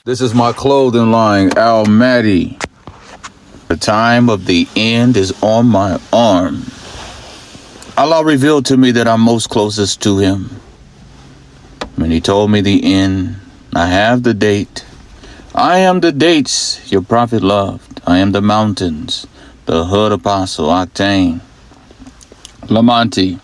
This is my clothing line, MAHDI. The time of the end is on my arm. Allah revealed to me that I'm most closest to him. When he told me the end, I have the date. I am the dates your prophet loved. I am the mountains, the hood apostle, Octane. Lamonti.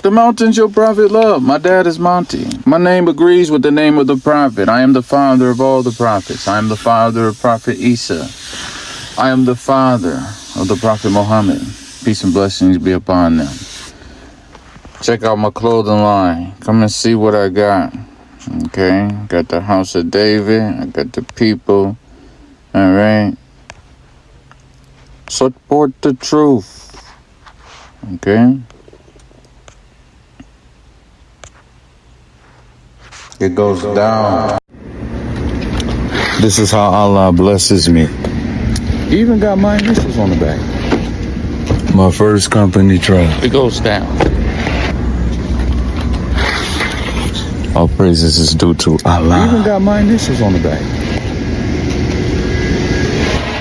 The mountains your prophet loved. My dad is Monty. My name agrees with the name of the prophet. I am the father of all the prophets. I am the father of Prophet Isa. I am the father of the Prophet Muhammad. Peace and blessings be upon them. Check out my clothing line. Come and see what I got. Okay? Got the House of David. I got the people. All right? Support the truth. Okay? It goes down. This is how Allah blesses me. He even got my initials on the back. My first company truck. It goes down. All praises is due to Allah. He even got my initials on the back.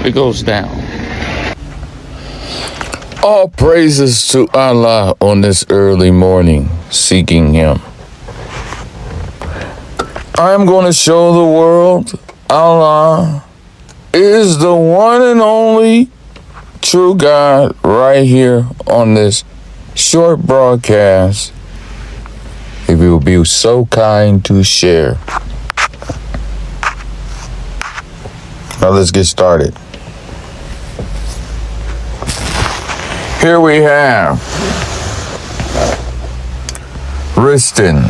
It goes down. All praises to Allah on this early morning, seeking him. I am going to show the world Allah is the one and only true God right here on this short broadcast. If you will be so kind to share. Now let's get started. Here we have Riston.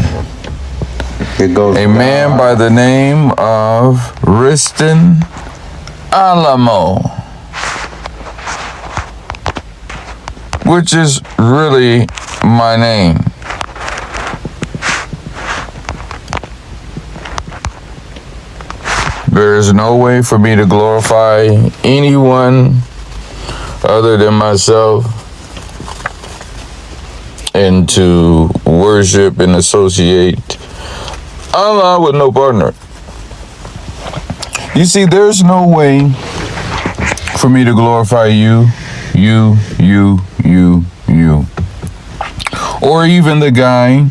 A man by the name of Riston Alamo, which is really my name. There is no way for me to glorify anyone other than myself and to worship and associate Allah with no partner. You see, there's no way for me to glorify you, or even the guy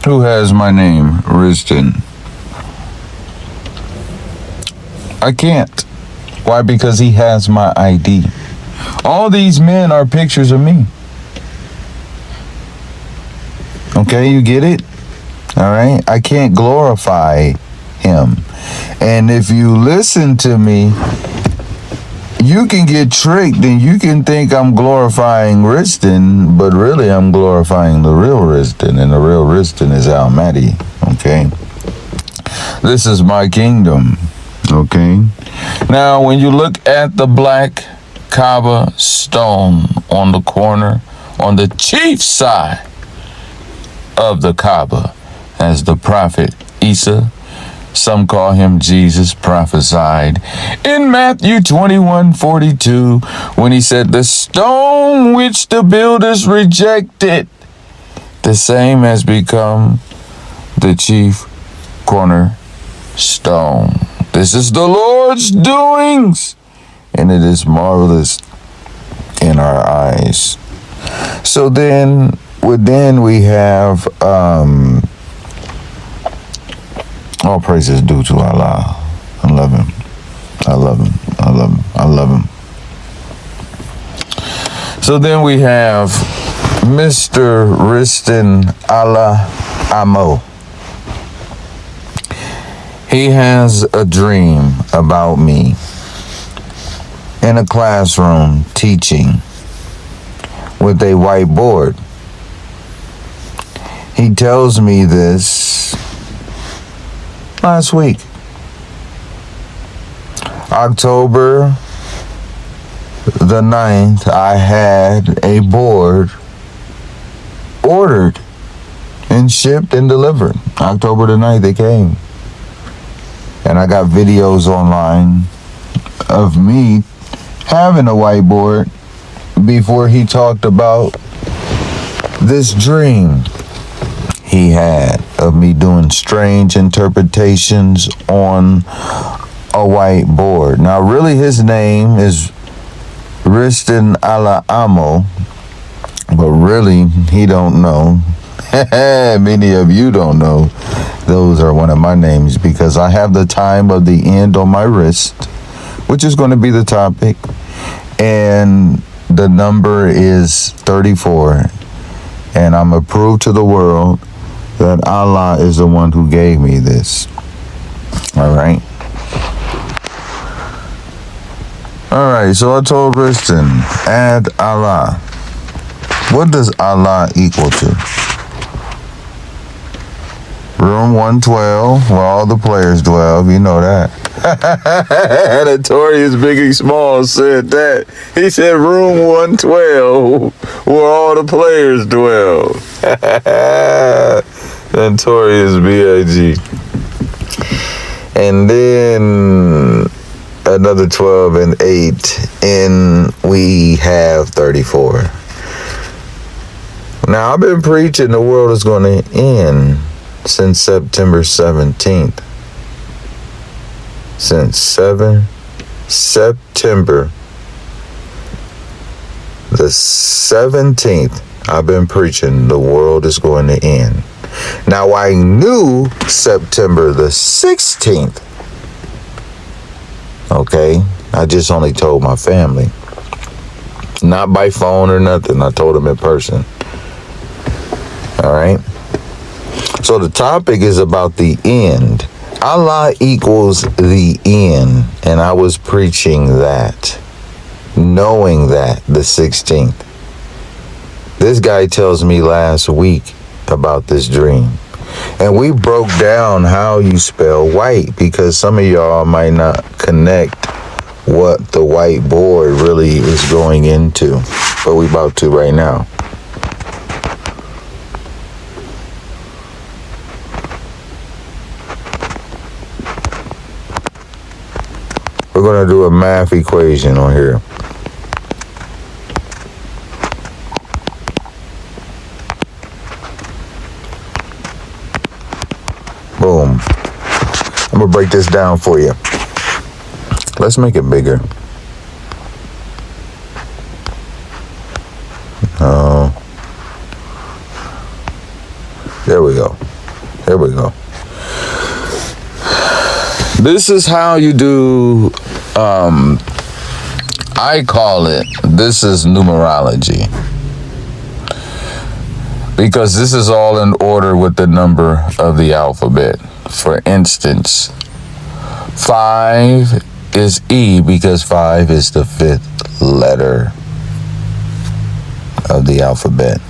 who has my name, Riston. I can't. Why? Because he has my ID. All these men are pictures of me. Okay, you get it? All right? I can't glorify him. And if you listen to me, you can get tricked and you can think I'm glorifying Riston, but really I'm glorifying the real Riston, and the real Riston is MAHDI. Okay? This is my kingdom. Okay? Now, when you look at the black Kaaba stone on the corner, on the chief side of the Kaaba, as the prophet Isa, some call him Jesus, prophesied in Matthew 21:42 when he said, "The stone which the builders rejected, the same has become the chief cornerstone. This is the Lord's doings, and it is marvelous in our eyes." So then we have all praises due to Allah. I love him. I love him. I love him. I love him. So then we have Mr. Riston Alamo. He has a dream about me in a classroom teaching with a whiteboard. He tells me this last week. October the 9th, I had a board ordered and shipped and delivered. October the 9th, they came. And I got videos online of me having a whiteboard before he talked about this dream. he had of me doing strange interpretations on a whiteboard. Now, really, his name is Riston Ala Amo, but really, he don't know. Many of you don't know. Those are one of my names because I have the time of the end on my wrist, which is going to be the topic. And the number is 34. And I'm a prove to the world that Allah is the one who gave me this. All right. All right. So I told Riston, add Allah. What does Allah equal to? Room 112, where all the players dwell. You know that. Notorious Biggie Smalls said that. He said room 112, where all the players dwell. Notorious B.I.G. And then another 12 and 8, and we have 34. Now, I've been preaching the world is going to end since September 17th. Since September the 17th, I've been preaching the world is going to end. Now, I knew September the 16th. Okay? I just only told my family. Not by phone or nothing. I told them in person. All right? So the topic is about the end. Allah equals the end. And I was preaching that, knowing that, the 16th. This guy tells me last week about this dream. And we broke down how you spell white, because some of y'all might not connect what the whiteboard really is going into. But we about to right now. We're going to do a math equation on here. Boom. I'm going to break this down for you. Let's make it bigger. There we go. There we go. This is how you do, I call it, this is numerology. Because this is all in order with the number of the alphabet. For instance, 5 is E because 5 is the 5th letter of the alphabet.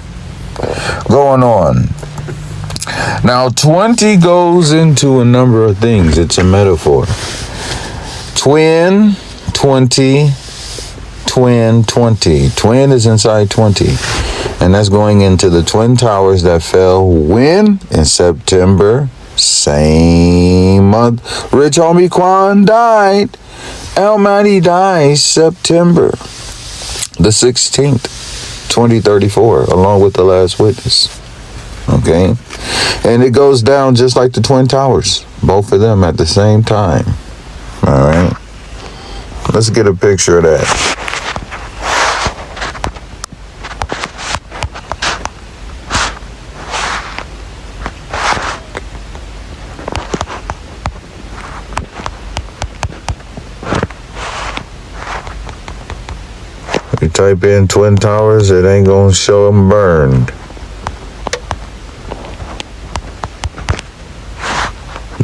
Going on. Now, 20 goes into a number of things. It's a metaphor. Twin, 20, twin, 20. Twin is inside 20. And that's going into the Twin Towers that fell when? In September, same month. Rich Homie Quan died. MAHDI dies September the 16th, 2034, along with the last witness. Okay? And it goes down just like the Twin Towers. Both of them at the same time. All right? Let's get a picture of that. You type in Twin Towers, it ain't gonna show them burned.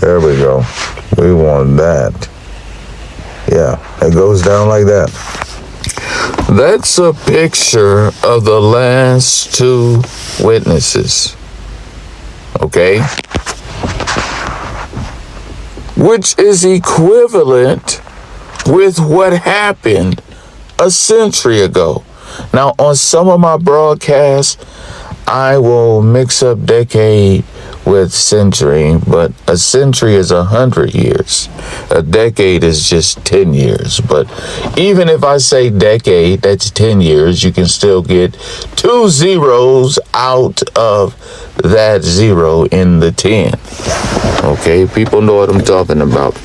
There we go. We want that. Yeah, it goes down like that. That's a picture of the last 2 witnesses. Okay? Which is equivalent with what happened a century ago. Now, on some of my broadcasts, I will mix up decade with century, but a century is 100 years. A decade is just 10 years. But even if I say decade, that's 10 years, you can still get 2 zeros out of that zero in the 10. Okay, people know what I'm talking about.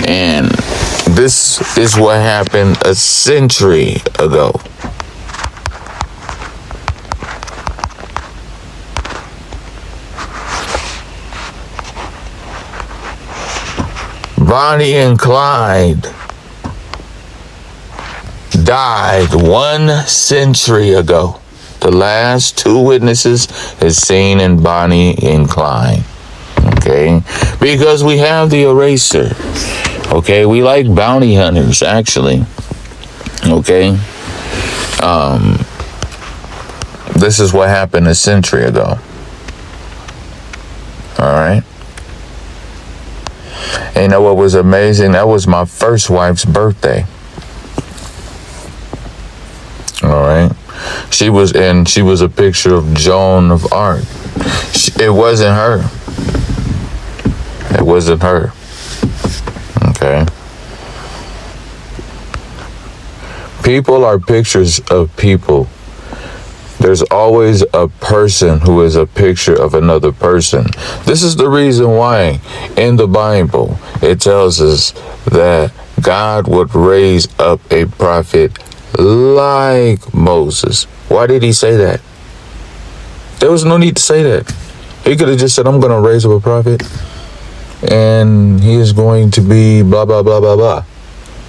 And this is what happened a century ago. Bonnie and Clyde died 1 century ago. The last 2 witnesses is seen in Bonnie and Clyde. Okay? Because we have the eraser. Okay? We like bounty hunters, actually. Okay? This is what happened a century ago. All right? And you know what was amazing? That was my first wife's birthday. All right. She was a picture of Joan of Arc. It wasn't her. It wasn't her. Okay. People are pictures of people. There's always a person who is a picture of another person. This is the reason why in the Bible it tells us that God would raise up a prophet like Moses. Why did he say that? There was no need to say that. He could have just said, I'm going to raise up a prophet and he is going to be blah, blah, blah, blah, blah.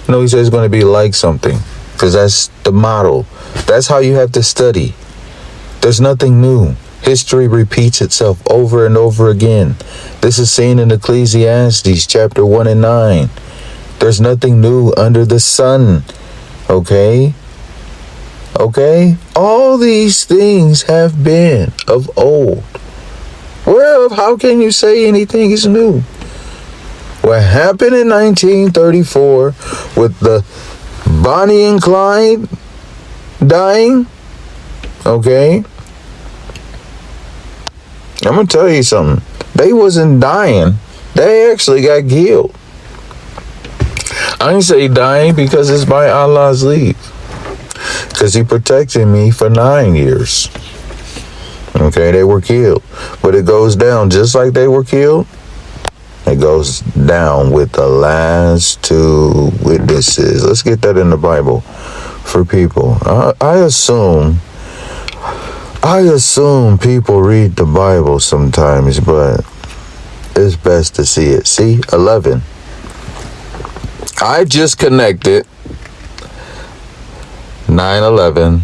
No, he says he's going to be like something because that's the model. That's how you have to study. There's nothing new. History repeats itself over and over again. This is seen in Ecclesiastes chapter 1 and 9. There's nothing new under the sun. Okay? Okay? All these things have been of old. Well, how can you say anything is new? What happened in 1934 with the Bonnie and Clyde dying? Okay? I'm going to tell you something. They wasn't dying. They actually got killed. I ain't say dying because it's by Allah's leave. Because he protected me for 9 years. Okay, they were killed. But it goes down just like they were killed. It goes down with the last 2 witnesses. Let's get that in the Bible for people. I assume people read the Bible sometimes, but it's best to see it. See, 11. I just connected 9/11.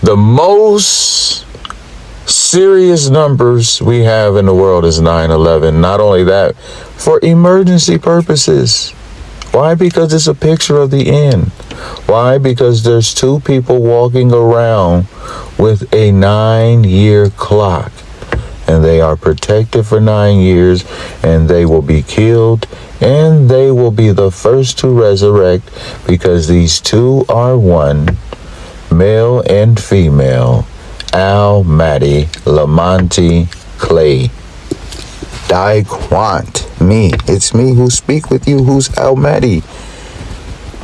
The most serious numbers we have in the world is 9/11. Not only that, for emergency purposes. Why? Because it's a picture of the end. Why? Because there's 2 people walking around with a 9-year clock. And they are protected for 9 years. And they will be killed. And they will be the first to resurrect. Because these 2 are one. Male and female. Al-Mahdi, Lamonti, Clay. Daquant. Me. It's me who speak with you who's Al-Mahdi.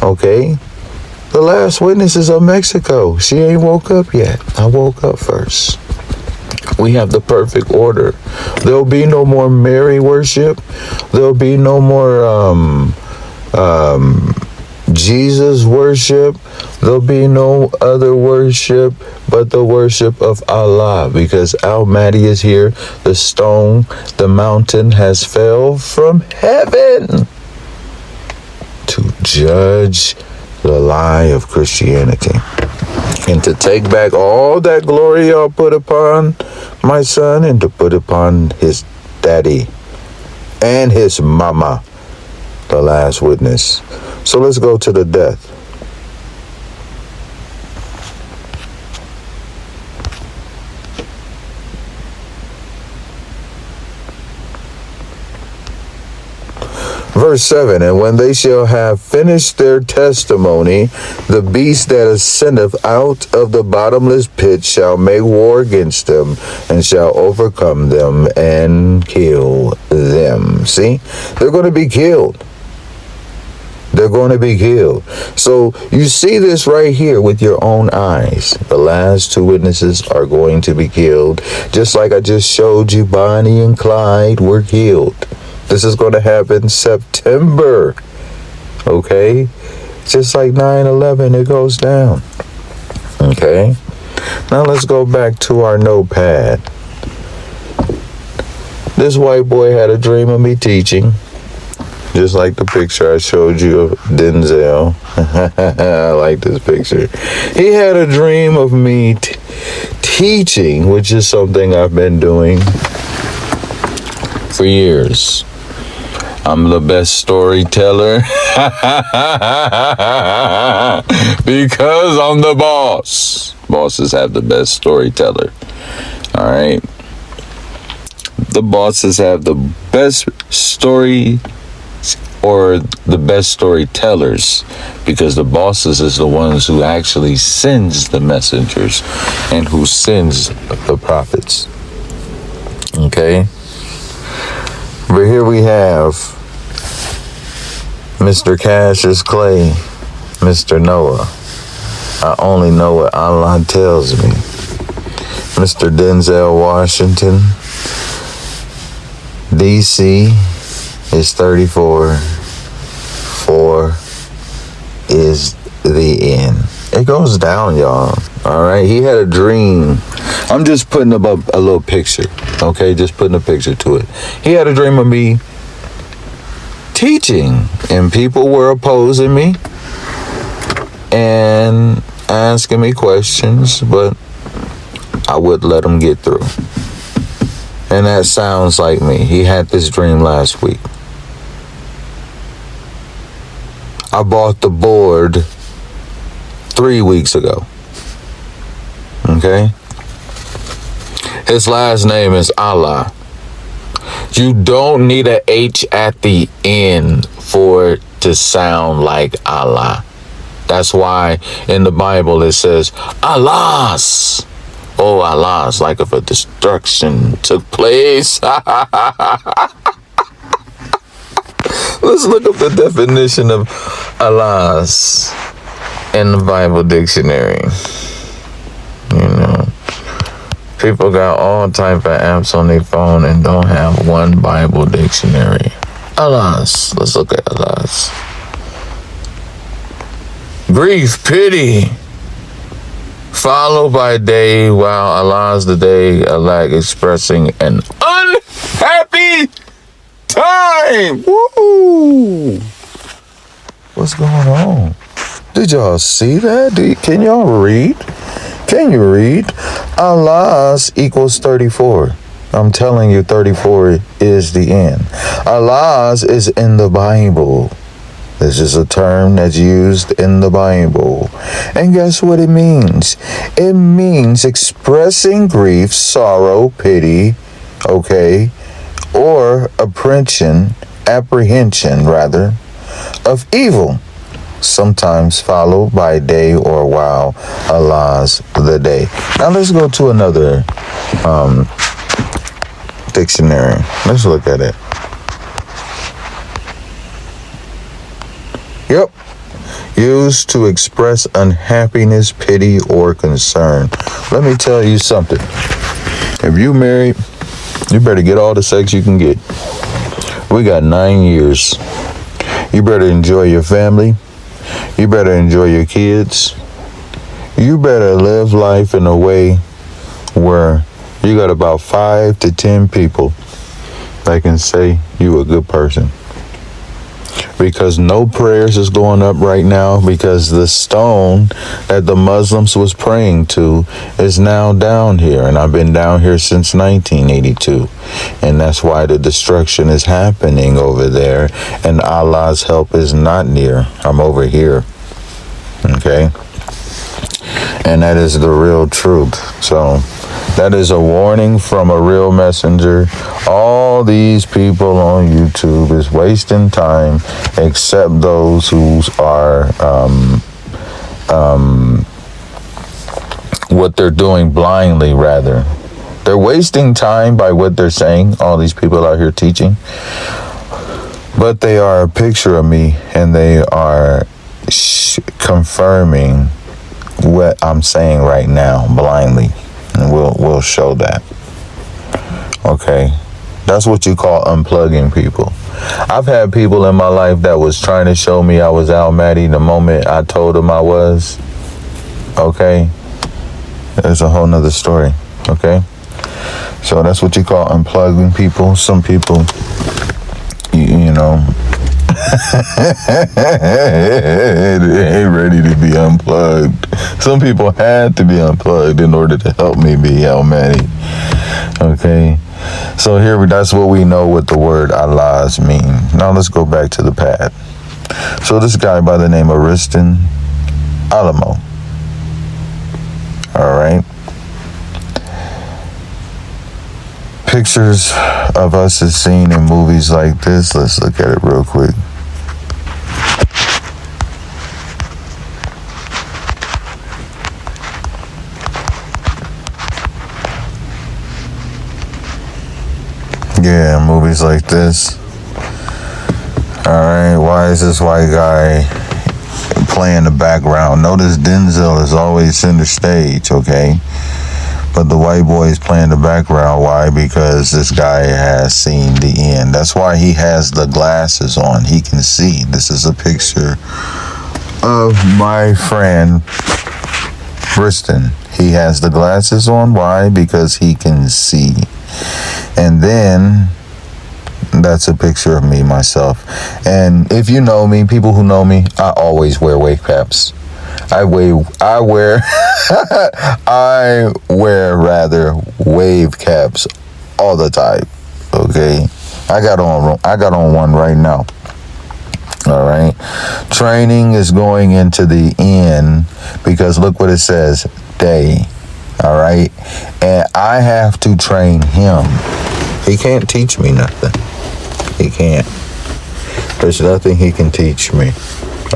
Okay? The last witness is of Mexico. She ain't woke up yet. I woke up first. We have the perfect order. There'll be no more Mary worship. There'll be no more Jesus worship. There'll be no other worship but the worship of Allah, because Al-Mahdi is here. The stone, the mountain has fell from heaven to judge the lie of Christianity and to take back all that glory y'all put upon my son and to put upon his daddy and his mama, the last witness. So let's go to the death. Verse Verse 7, and when they shall have finished their testimony, the beast that ascendeth out of the bottomless pit shall make war against them, and shall overcome them and kill them. See, they're going to be killed. They're going to be killed. So you see this right here with your own eyes. The last two witnesses are going to be killed. Just like I just showed you, Bonnie and Clyde were killed. This is going to happen September. Okay? Just like 9/11, it goes down. Okay? Now let's go back to our notepad. This white boy had a dream of me teaching. Just like the picture I showed you of Denzel. I like this picture. He had a dream of me teaching, which is something I've been doing for years. I'm the best storyteller because I'm the boss. Bosses have the best storyteller. All right. The bosses have the best story or the best storytellers, because the bosses is the ones who actually sends the messengers and who sends the prophets. Okay? But here we have Mr. Cassius Clay, Mr. Noah. I only know what Allah tells me. Mr. Denzel Washington, DC is 34. 4 is the end. It goes down, y'all. All right. He had a dream. I'm just putting up a little picture. Okay. Just putting a picture to it. He had a dream of me teaching, and people were opposing me and asking me questions, but I wouldn't let them get through. And that sounds like me. He had this dream last week. I bought the board 3 weeks ago. Okay? His last name is Allah. You don't need a H at the end for it to sound like Allah. That's why in the Bible it says, Allah's. Oh, Allah's, like if a destruction took place. Let's look up the definition of Allah's in the Bible dictionary. You know, people got all type of apps on their phone and don't have one Bible dictionary. Allah's. Let's look at Allah's. Grief, pity, followed by day, while Allah's the day, Allah expressing an unhappy time. Woo! What's going on? Did y'all see that? Can y'all read? Can you read? Allah's equals 34. I'm telling you, 34 is the end. Allah's is in the Bible. This is a term that's used in the Bible. And guess what it means? It means expressing grief, sorrow, pity, okay, or apprehension of evil, sometimes followed by day or while Allah's the day. Now let's go to another dictionary. Let's look at it. Yep. Used to express unhappiness, pity, or concern. Let me tell you something. If you married, you better get all the sex you can get. We got 9 years. You better enjoy your family. You better enjoy your kids. You better live life in a way where you got about 5 to 10 people that can say you a good person. Because no prayers is going up right now, because the stone that the Muslims was praying to is now down here. And I've been down here since 1982. And that's why the destruction is happening over there. And Allah's help is not near. I'm over here. Okay? And that is the real truth. So That is a warning from a real messenger. All these people on YouTube is wasting time, except those who are what they're doing blindly, rather. They're wasting time by what they're saying, all these people out here teaching. But they are a picture of me, and they are confirming what I'm saying right now blindly. And we'll show that. Okay. That's what you call unplugging people. I've had people in my life that was trying to show me I was Al Mahdi the moment I told them I was. Okay. There's a whole nother story. Okay. So that's what you call unplugging people. Some people, you know, they ain't ready to be unplugged. Some people had to be unplugged in order to help me be Al Mahdi. Okay. So that's what we know what the word Allahs mean. Now let's go back to the pad. So this guy by the name of Riston Alamo. All right. Pictures of us is seen in movies like this. Let's look at it real quick. Yeah, movies like this. Alright, why is this white guy playing the background? Notice Denzel is always center stage, okay? But the white boy is playing the background. Why? Because this guy has seen the end. That's why he has the glasses on. He can see. This is a picture of my friend Riston. He has the glasses on. Why? Because he can see. And then that's a picture of me, myself. And if you know me, people who know me, I always wear wave caps. I wear wave caps all the time. Okay, I got on one right now. All right, training is going into the end because look what it says, day. All right, and I have to train him. He can't teach me nothing. He can't. There's nothing he can teach me.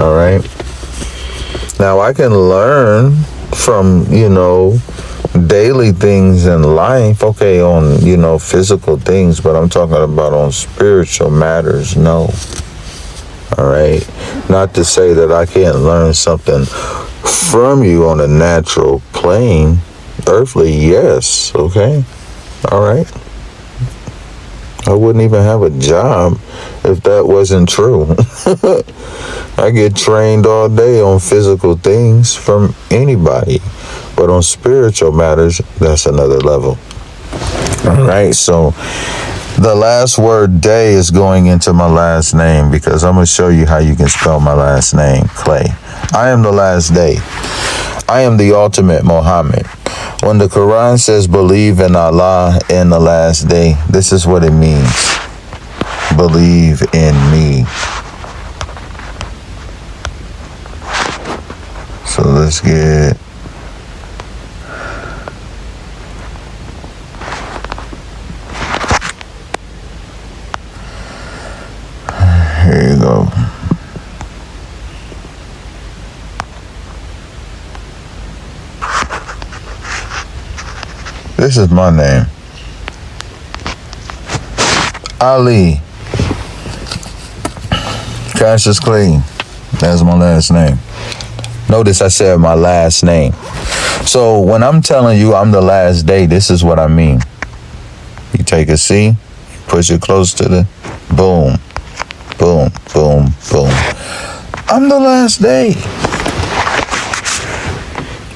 All right. Now I can learn from, daily things in life, okay, on, physical things, but I'm talking about on spiritual matters, no. All right. Not to say that I can't learn something from you on a natural plane. Earthly, yes, okay. All right. I wouldn't even have a job if that wasn't true. I get trained all day on physical things from anybody. But on spiritual matters, that's another level. All right, so the last word day is going into my last name because I'm going to show you how you can spell my last name, Clay. I am the last day. I am the ultimate Muhammad. When the Quran says believe in Allah in the last day, this is what it means. Believe in me. So let's get... Here you go. This is my name. Ali. Cassius Clay. That's my last name. Notice I said my last name. So when I'm telling you I'm the last day, this is what I mean. You take a C, push it close to the boom, boom, boom, boom. I'm the last day.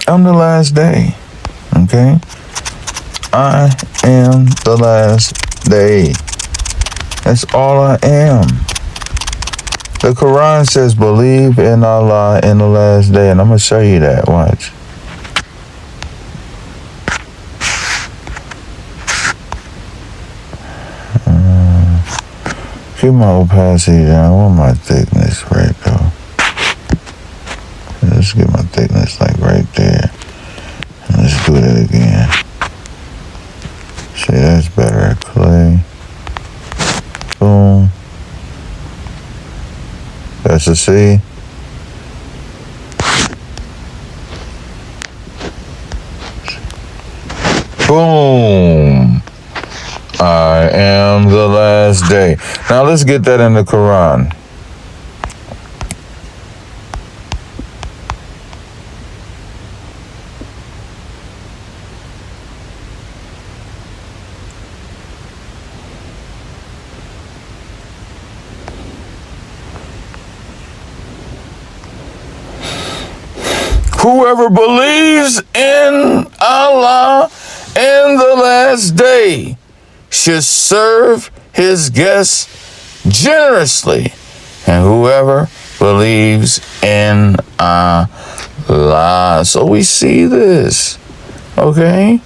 I'm the last day. Okay? I am the last day. That's all I am. The Quran says believe in Allah in the last day, and I'm going to show you that. Watch. Keep my opacity down. I want my thickness right though. Let's get my thickness like right there. And let's do that again. see. Boom. I am the last day. Now let's get that in the Quran. Whoever believes in Allah and the last day should serve his guests generously. And whoever believes in Allah. So we see this. Okay?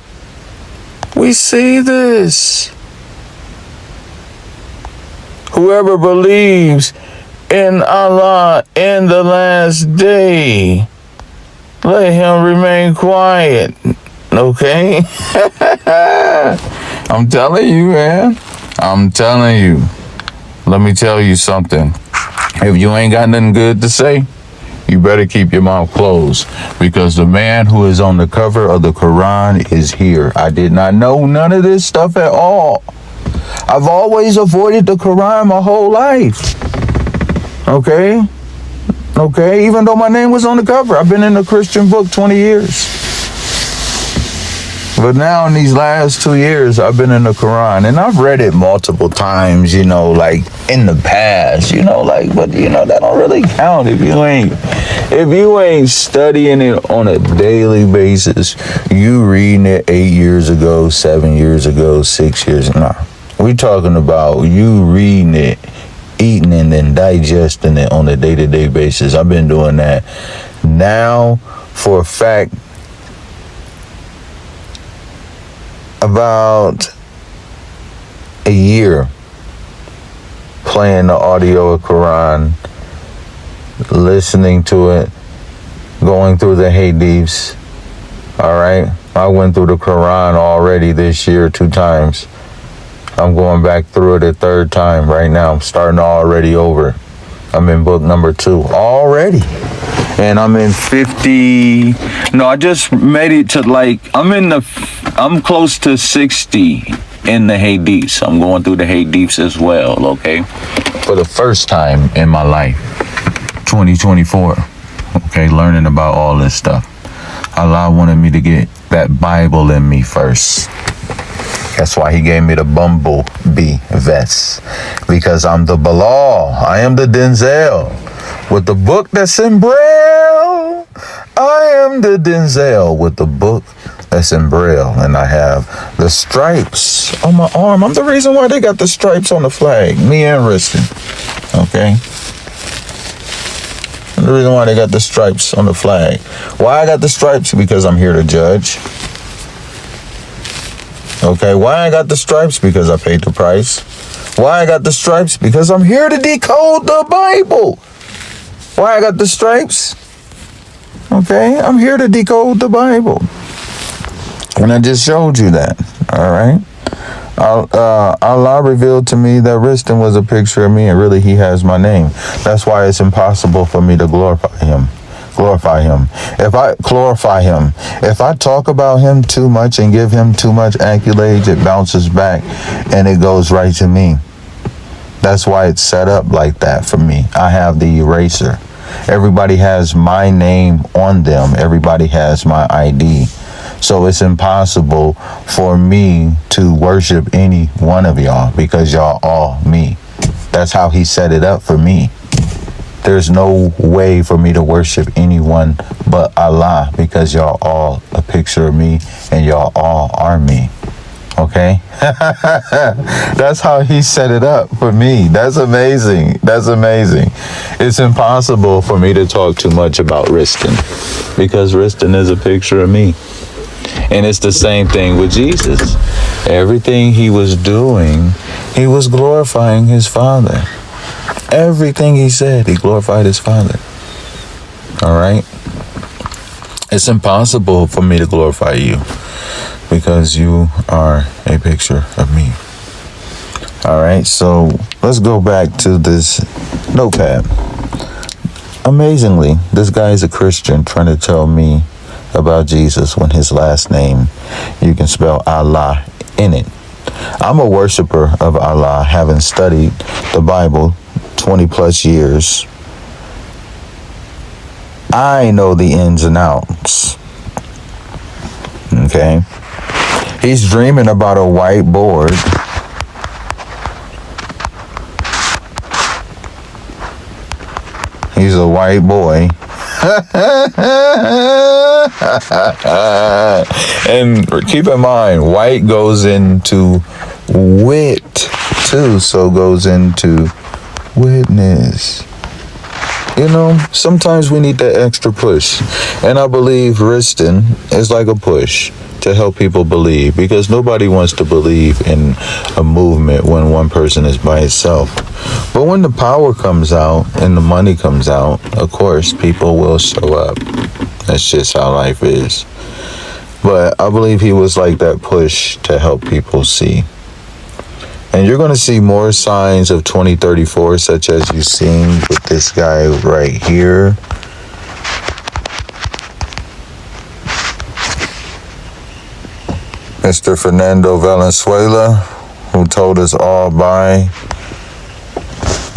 We see this. Whoever believes in Allah in the last day, let him remain quiet. Okay? I'm telling you, man. I'm telling you. Let me tell you something. If you ain't got nothing good to say, you better keep your mouth closed, because the man who is on the cover of the Quran is here. I did not know none of this stuff at all. I've always avoided the Quran my whole life. Okay? Okay? Even though my name was on the cover. I've been in the Christian book 20 years. But now in these last 2 years, I've been in the Quran, and I've read it multiple times, like in the past, but that don't really count if you ain't studying it on a daily basis. You reading it 8 years ago, 7 years ago, 6 years. Nah, we talking about you reading it, eating it, and digesting it on a day-to-day basis. I've been doing that now for a fact. About a year playing the audio of Quran, listening to it, going through the hadiths. All right, I went through the Quran already this year 2 times. I'm going back through it a 3rd time right now. I'm starting already over. I'm in book number 2 already. And I'm in 50. No, I just made it to I'm close to 60 in the hadiths. I'm going through the hadiths as well, okay? For the first time in my life, 2024, okay, learning about all this stuff. Allah wanted me to get that Bible in me first. That's why he gave me the bumblebee vest, because I'm the Bilal. I am the Denzel. With the book that's in Braille, I am the Denzel with the book that's in Braille, and I have the stripes on my arm. I'm the reason why they got the stripes on the flag, me and Riston, okay? I'm the reason why they got the stripes on the flag. Why I got the stripes? Because I'm here to judge. Okay, why I got the stripes? Because I paid the price. Why I got the stripes? Because I'm here to decode the Bible. Why I got the stripes? Okay, I'm here to decode the Bible. And I just showed you that, all right? Allah revealed to me that Riston was a picture of me, and really he has my name. That's why it's impossible for me to glorify him. If I glorify him, if I talk about him too much and give him too much accolades, it bounces back and it goes right to me. That's why it's set up like that for me. I have the eraser. Everybody has my name on them. Everybody has my ID. So it's impossible for me to worship any one of y'all, because y'all all me. That's how he set it up for me. There's no way for me to worship anyone but Allah, because y'all all a picture of me and y'all all are me. Okay? That's how he set it up for me. That's amazing. That's amazing. It's impossible for me to talk too much about Riston, because Riston is a picture of me. And it's the same thing with Jesus. Everything he was doing, he was glorifying his Father. Everything he said, he glorified his Father. All right? It's impossible for me to glorify you, because you are a picture of me. All right, so let's go back to this notepad. Amazingly, this guy is a Christian trying to tell me about Jesus when his last name, you can spell Allah in it. I'm a worshiper of Allah, having studied the Bible 20 plus years. I know the ins and outs. Okay? He's dreaming about a whiteboard. He's a white boy. And keep in mind, white goes into wit too, so goes into witness. You know, sometimes we need that extra push. And I believe Riston is like a push to help people believe, because nobody wants to believe in a movement when one person is by itself. But when the power comes out and the money comes out, of course, people will show up. That's just how life is. But I believe he was like that push to help people see. And you're going to see more signs of 2034, such as you've seen with this guy right here. Mr. Fernando Valenzuela, who told us all by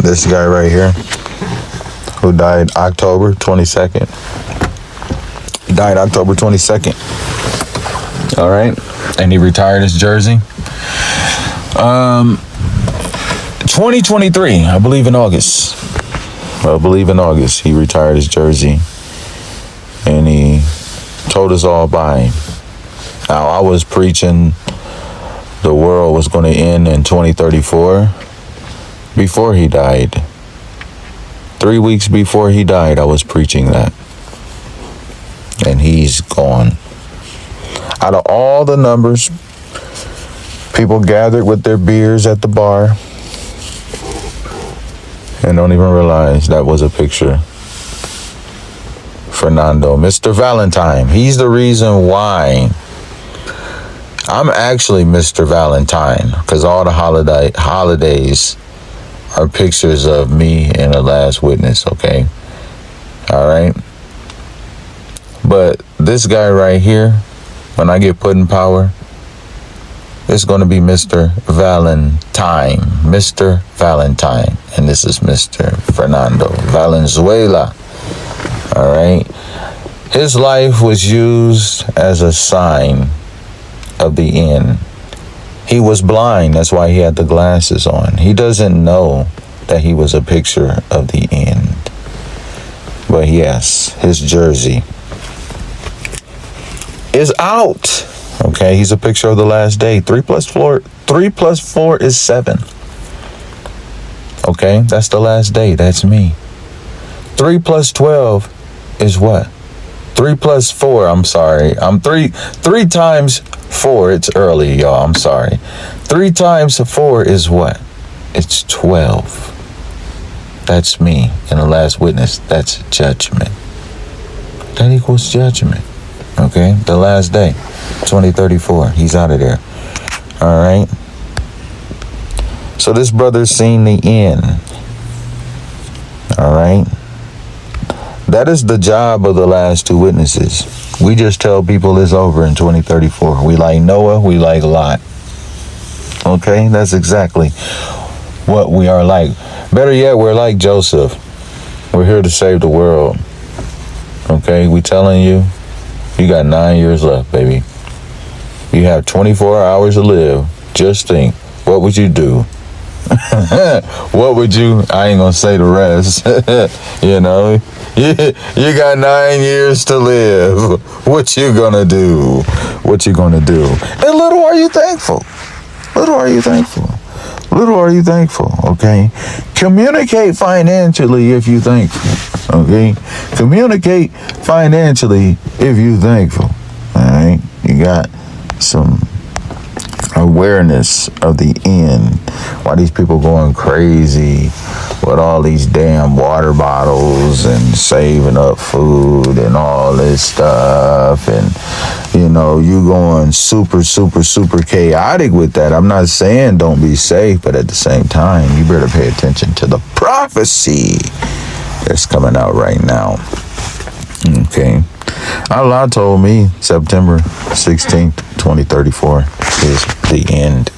this guy right here, who died October 22nd. He died October 22nd. All right. And he retired his jersey. 2023, I believe in August. He retired his jersey. And he told us all by. Now, I was preaching the world was going to end in 2034 before he died. 3 weeks before he died, I was preaching that. And he's gone. Out of all the numbers, people gathered with their beers at the bar and don't even realize that was a picture. Fernando, Mr. Valentine, he's the reason why I'm actually Mr. Valentine, because all the holidays are pictures of me and the last witness, okay? All right? But this guy right here, when I get put in power, it's going to be Mr. Valentine. Mr. Valentine. And this is Mr. Fernando Valenzuela. All right? His life was used as a sign of the end. He was blind. That's why he had the glasses on. He doesn't know that he was a picture of the end. But yes, his jersey is out. Okay, he's a picture of the last day. 3 plus 4 is 7. Okay, that's the last day. That's me. 3 plus 12 is what? 3 plus 4, I'm sorry. I'm 3 times 4. It's early, y'all. I'm sorry. 3 times 4 is what? It's 12. That's me. And the last witness, that's judgment. That equals judgment. Okay, the last day, 2034. He's out of there. All right. So this brother's seen the end. All right. That is the job of the last 2 witnesses. We just tell people it's over in 2034. We like Noah, we like Lot. Okay, that's exactly what we are like. Better yet, we're like Joseph. We're here to save the world. Okay, we telling you, you got 9 years left, baby. You have 24 hours to live. Just think, what would you do? What would you, I ain't gonna say the rest. You know, you got 9 years to live. What you gonna do? What you gonna do? And little are you thankful. Little are you thankful. Little are you thankful, okay? Communicate financially if you thankful, okay? Communicate financially if you thankful, all right? You got some awareness of the end. Why these people going crazy with all these damn water bottles and saving up food and all this stuff, and you know, you going super chaotic with that. I'm not saying don't be safe, but at the same time, you better pay attention to the prophecy. that's coming out right now. Okay. Allah told me September 16th, 2034 is the end.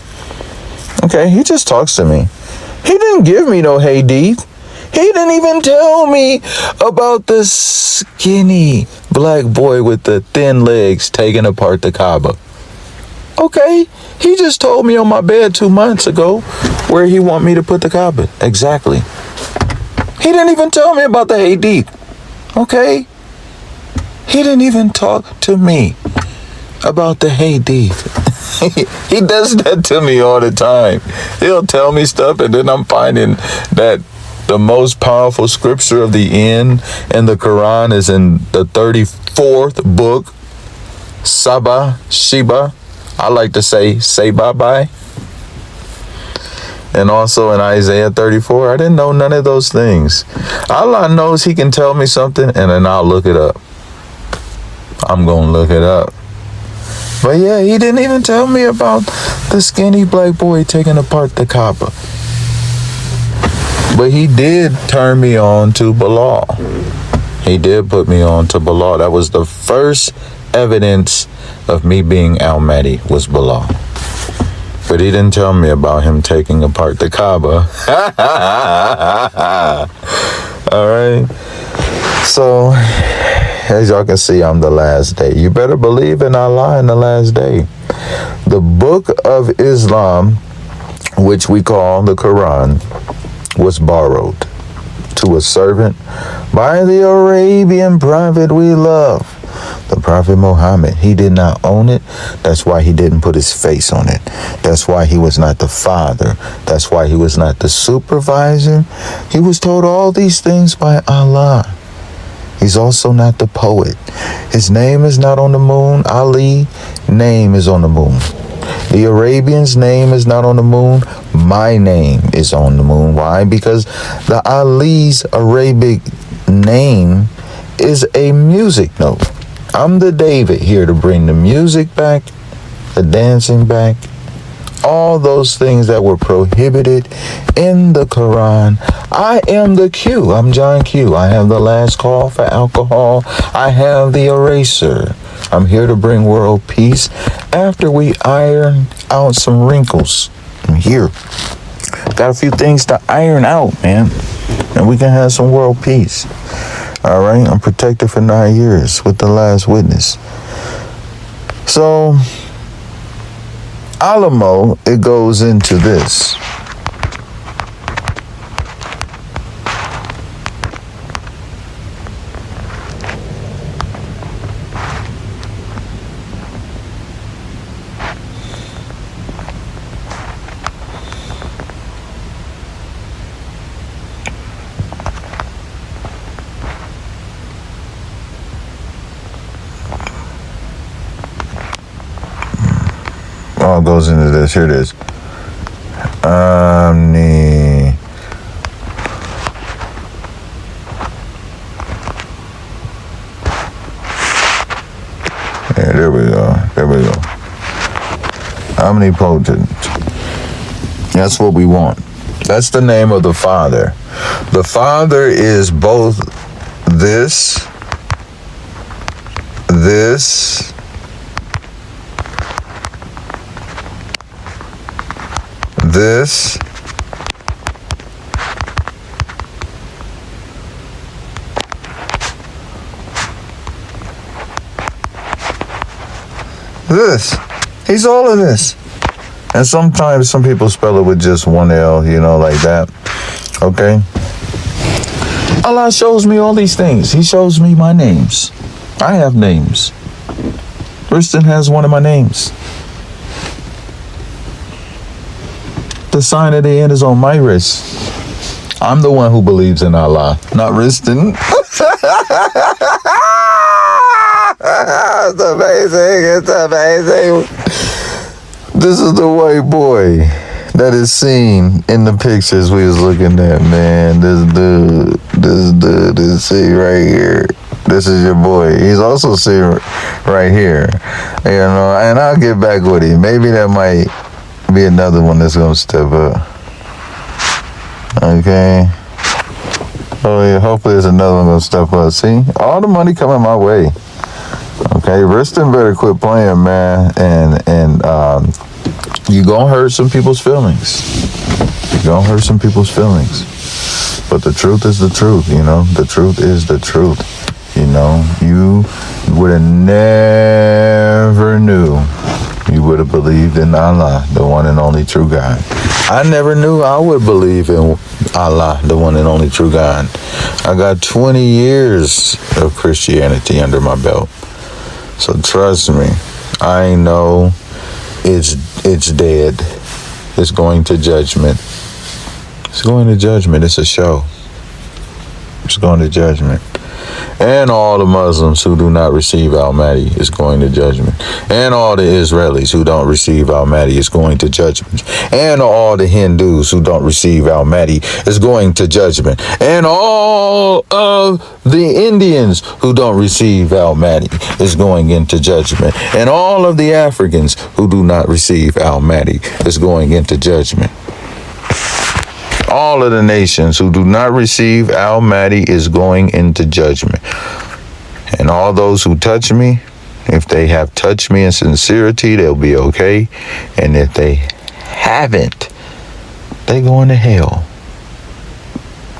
Okay, he just talks to me. He didn't give me no hadith. He didn't even tell me about the skinny black boy with the thin legs taking apart the Kaaba. Okay, he just told me on my bed 2 months ago where he want me to put the Kaaba. Exactly. He didn't even tell me about the hadith. Okay? He didn't even talk to me about the hadith. He does that to me all the time. He'll tell me stuff, and then I'm finding that the most powerful scripture of the end in the Quran is in the 34th book, Sheba. I like to say bye-bye. And also in Isaiah 34, I didn't know none of those things. Allah knows he can tell me something, and then I'll look it up. I'm going to look it up. But yeah, he didn't even tell me about the skinny black boy taking apart the Kaaba. But he did turn me on to Bilal. He did put me on to Bilal. That was the first evidence of me being Al-Mahdi, was Bilal. But he didn't tell me about him taking apart the Kaaba. All right. So, as y'all can see, I'm the last day. You better believe in Allah in the last day. The book of Islam, which we call the Quran, was borrowed to a servant by the Arabian prophet we love, the Prophet Muhammad. He did not own it. That's why he didn't put his face on it. That's why he was not the father. That's why he was not the supervisor. He was told all these things by Allah. He's also not the poet. His name is not on the moon. Ali's name is on the moon. The Arabian's name is not on the moon. My name is on the moon. Why? Because the Ali's Arabic name is a music note. I'm the David here to bring the music back, the dancing back, all those things that were prohibited in the Quran. I am the Q. I'm John Q. I have the last call for alcohol. I have the eraser. I'm here to bring world peace after we iron out some wrinkles. I'm here. Got a few things to iron out, man. And we can have some world peace. All right? I'm protected for 9 years with the last witness. So, Alamo, it goes into this. All goes into this. Here it is. Omni. Yeah, there we go. There we go. Omnipotent. That's what we want. That's the name of the Father. The Father is both this, this, this, this. He's all of this. And sometimes some people spell it with just one L, you know, like that. Okay? Allah shows me all these things. He shows me my names. I have names. Kristen has one of my names. The sign at the end is on my wrist. I'm the one who believes in Allah, not Riston. It's amazing. It's amazing. This is the white boy that is seen in the pictures we was looking at, man. This dude is seen right here. This is your boy. He's also seen right here. You know, and I'll get back with him. Maybe that might be another one that's gonna step up. Okay. Oh yeah, hopefully there's another one gonna step up. See, all the money coming my way. Okay, Riston better quit playing, man, and you gonna hurt some people's feelings. You gonna hurt some people's feelings. But the truth is the truth, you know. The truth is the truth. You know, you would have never knew. You would have believed in Allah, the one and only true God. I never knew I would believe in Allah, the one and only true God. I got 20 years of Christianity under my belt. So trust me, I know it's dead. It's going to judgment. It's going to judgment. It's a show. It's going to judgment. And all the Muslims who do not receive Al-Mahdi is going to judgment. And all the Israelis who don't receive Al-Mahdi is going to judgment. And all the Hindus who don't receive Al-Mahdi is going to judgment. And all of the Indians who don't receive Al-Mahdi is going into judgment. And all of the Africans who do not receive Al-Mahdi is going into judgment. All of the nations who do not receive Al-Mahdi is going into judgment. And all those who touch me, if they have touched me in sincerity, they'll be okay. And if they haven't, they going to hell.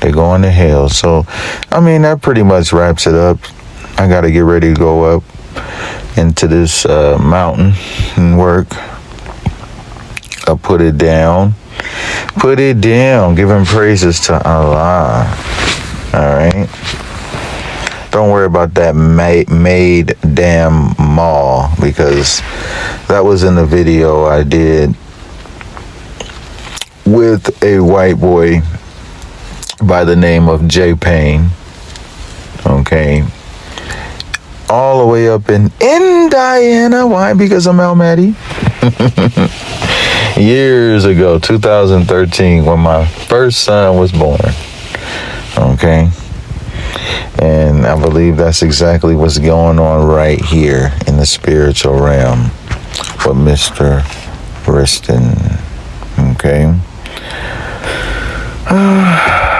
They going to hell. So, I mean, that pretty much wraps it up. I got to get ready to go up into this mountain and work. I'll put it down. Put it down. Giving praises to Allah. All right. Don't worry about that made damn mall, because that was in the video I did with a white boy by the name of J Payne. Okay. All the way up in Indiana. Why? Because I'm Al-Mahdi. Years ago, 2013, when my first son was born. Okay. And I believe that's exactly what's going on right here in the spiritual realm with Mr. Riston. Okay.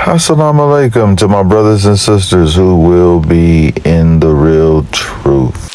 Assalamu alaikum to my brothers and sisters who will be in the real truth.